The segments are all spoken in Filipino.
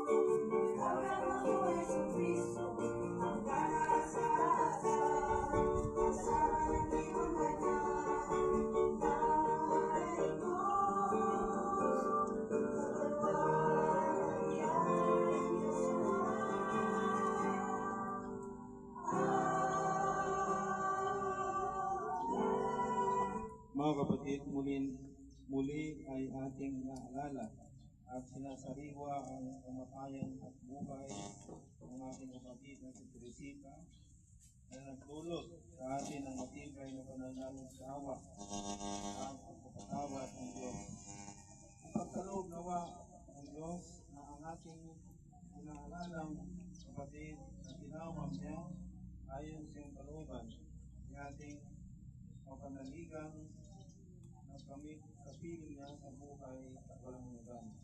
Mga kapatid, muli ay ating naalala at sinasariwa ang kamatayan at buhay ng ating kapatid na si Teresita na nagdulot sa atin ng matibay na pananalig-sawa at pagpapatawad ng Diyos. Ipagkaloob nawa ng Diyos na ang ating inaalalang kapatid na tinawag niya ayon sa iyong kalooban ni ating mapanaligang na kami kapiling niya sa buhay at walang hanggan.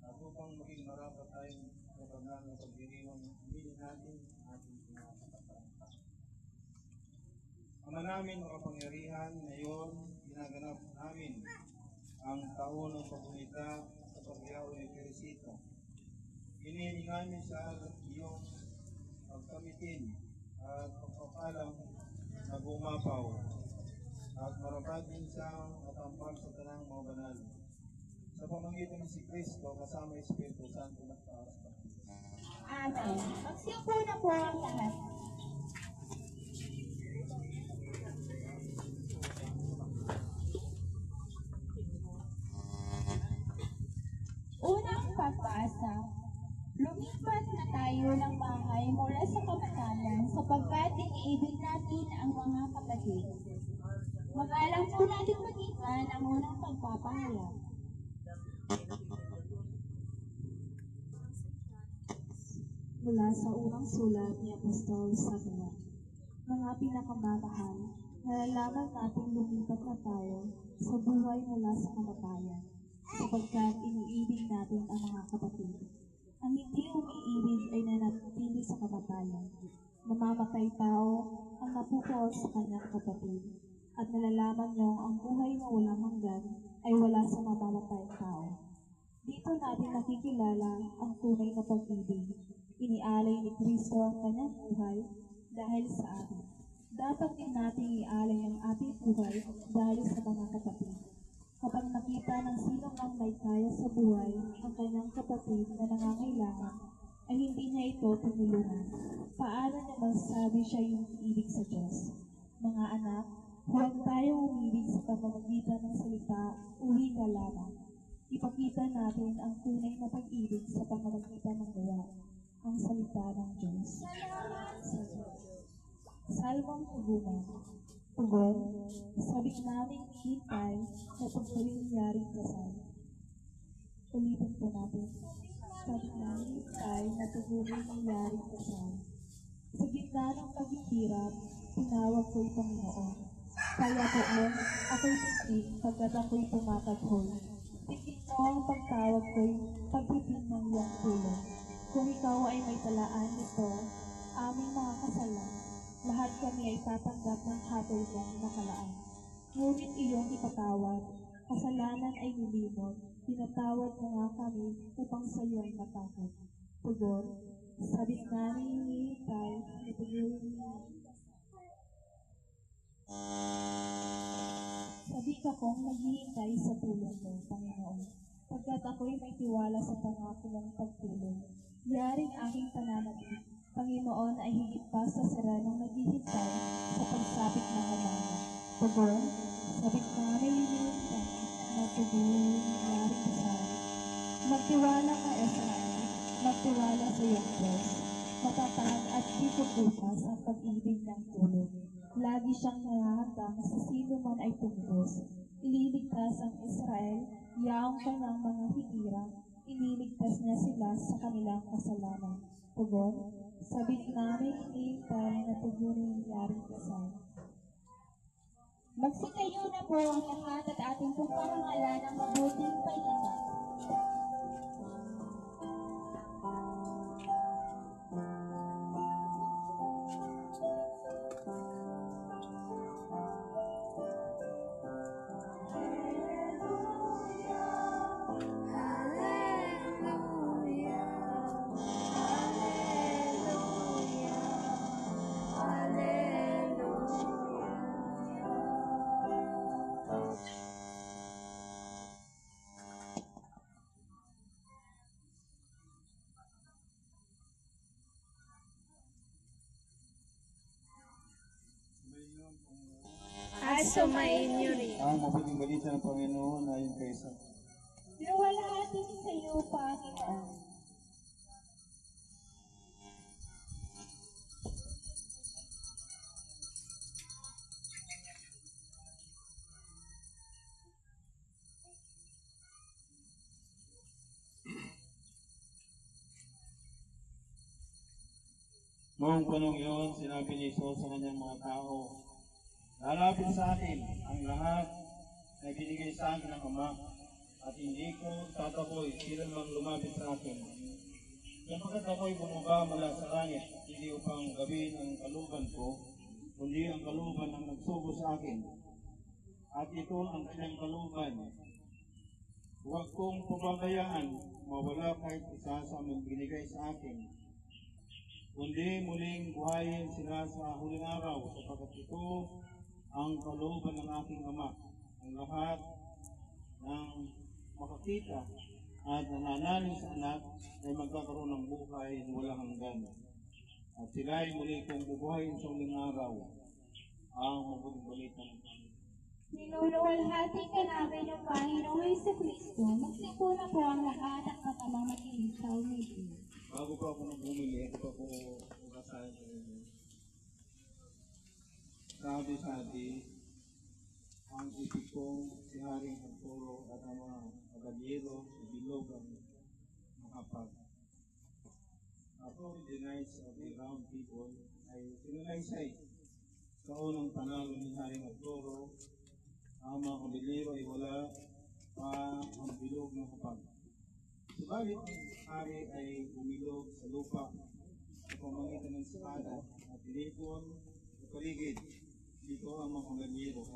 At upang maging marapat tayong sa banal na pagdiriwang pili natin ating pinakapatan. Ama namin makapangyarihan, ngayon ginaganap namin ang taon ng paggunita sa pagyaw ni Teresita. Hinihingi namin sa iyong pagkamitin at pagpapalang na bumapaw at marapat din siyang atampal sa tanang mga banal. Sa pamamagitan ni si Kristo kasama Espiritu Santo na taas pa. Amen. Magsiupo na po ang lahat. Unang pagpasa. Lumipat na tayo ng bahay mula sa kamatayan sapagkat iniibig natin ang mga kapatid. Mag-alam po natin magitan ang unang pagpapahayag. Mula sa unang sulat ni Apostol Samuel, mga pinakamamahal, nalalaman natin lumipat na tayo sa buhay mula sa kamatayan, sapagkat iniibig natin ang mga kapatid. Ang hindi umiibig ay nanatili sa kamatayan. Mamamatay tao ang napupuot sa kanyang kapatid, at nalalaman niyong ang buhay na walang hanggan ay wala sa mamamatay tao. Dito natin nakikilala ang tunay na pag-ibig. Inialay ni Kristo ang kanyang buhay dahil sa atin. Dapat din natin ialay ang ating buhay dahil sa mga kapatid. Kapag nakita ng sino mang may kaya sa buhay ang kanyang kapatid na nangangailangan, ay hindi niya ito tinulungan. Paano niya masasabi siya yung ibig sa Diyos? Mga anak, huwag tayong umibig sa pamamagitan ng salita o wika lamang. Ipakita natin ang tunay na pag-ibig sa pamamagitan ng gawa, ang salita ng Diyos. Salmong Tugunan. Tugon, sabi namin hintay na pagpalingyari kasal. Ulitin po natin. Sabi namin hintay na pagpalingyari kasal. Sa gitna ng paghihirap, tinawag ko'y Panginoon. Kaya poon, ako'y titig pagkat ako'y pumataghoy. Tingin mo ang pagtawag ko'y pagtitig ng iyong tulong. Kung ikaw ay may talaan nito, aming mga kasalan, lahat kami ay tatanggap ng hatol mong nakalaan. Ngunit iyong ipatawad, kasalanan ay nilimot, pinatawad mo nga kami upang sa iyo ay matakot. Tugon, sabik namin hinihintay, ituloy niya. Sabik akong naghihintay sa tulong mo, Panginoon, pagkat ako'y may tiwala sa pangako mong pagtulong. Yaring aking pananabik, Panginoon, ay higit pa sa serenong naghihintay sa pagsapit ng umaga. Tugon, sabik namin hinihintay, na tuloy yaring kasal. Magtiwala ka, Israel, magtiwala sa iyong Diyos. Matatag at titubukas ang pag-ibig ng tulong. Lagi siyang nahahanda sa sino man ay tumubos. Ililigtas ang Israel, yaong kanyang mga higirang, ililigtas niya sila sa kanilang kasalanan. Tugon, sabik namin hinihintay na tugunin yaring kasal. Magsitayo na po ang lahat at ating pong parangalan ng mabuting pahinga. Hallelujah. sumainyo rin. Ang mabuting balita ng Panginoon ayon kay Sa. Luwalhati sa iyo, Panginoon. Noong panong iyon, sinabi ni Jesus sa kanyang mga tao, lalapit sa akin ang lahat na binigay sa akin ng Ama, at hindi ko tatakoy sila mang lumapit sa akin. Kapagkat ako'y bumaba mula sa langit, hindi upang gawin ang kalooban ko, kundi ang kalooban ang nagsugo sa akin. At ito ang kanyang kalooban. Huwag kong pababayaan mawala kahit isa sa aming binigay sa akin, kundi muling buhayin sila sa huling araw, sapagkat ito ang kalooban ng aking Ama, ang lahat ng makakita at nananalig sa anak ay magkakaroon ng buhay na walang hanggan. At sila ay muli kong bubuhayin sa huling araw, ang mabuting balita ng Panginoon. Niluluwalhati ka namin ng Panginoong Jesucristo. Magsipo na po ang lahat at katamang makinig sa umitin. Bago pa ako nang bumili, ito pa po ugasahin sa inyo. Sabi, ang isip kong si Haring Arturo at ang mga kabalyero sa bilog ang makapag. Ako, the Knights of the Round People, ay sinalaysay sa unang panalo ni Haring Arturo. Ang mga kabalyero ay wala pa ang bilog na kapag. Subalit ang hari ay umilog sa lupa sa pamamagitan ng espada at tinipon sa paligid. Dito ang mga kabalyero ay